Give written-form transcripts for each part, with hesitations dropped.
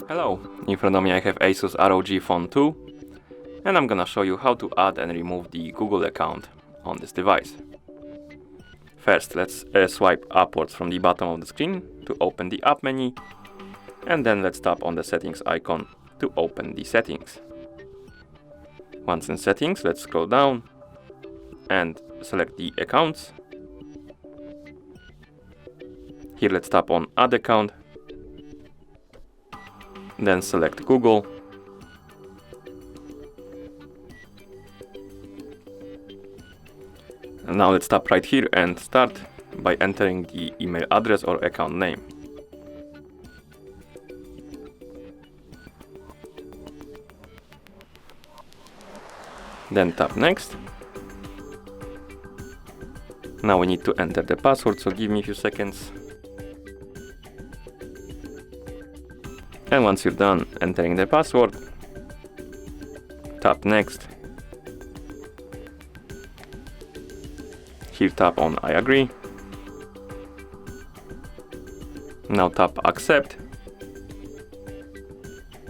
Hello, in front of me I have ASUS ROG Phone 2, and I'm gonna show you how to add and remove the Google account on this device. First, let's swipe upwards from the bottom of the screen to open the app menu, and then let's tap on the settings icon to open the settings. Once in settings, let's scroll down and select the accounts. Here let's tap on add account, then select Google, and now let's tap right here and start by entering the email address or account name. Then tap next. Now we need to enter the password, so give me a few seconds. And once you're done entering the password, tap next. Here tap on I agree. Now tap accept.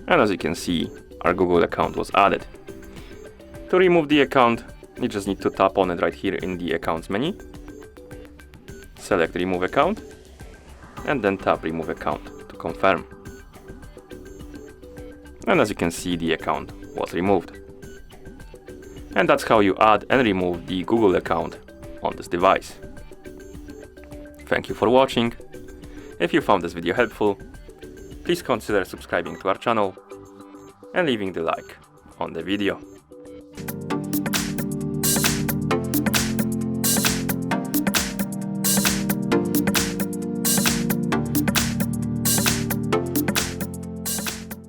And as you can see, our Google account was added. To remove the account, you just need to tap on it right here in the accounts menu. Select remove account and then tap remove account to confirm. And as you can see, the account was removed. And that's how you add and remove the Google account on this device. Thank you for watching. If you found this video helpful, please consider subscribing to our channel and leaving the like on the video.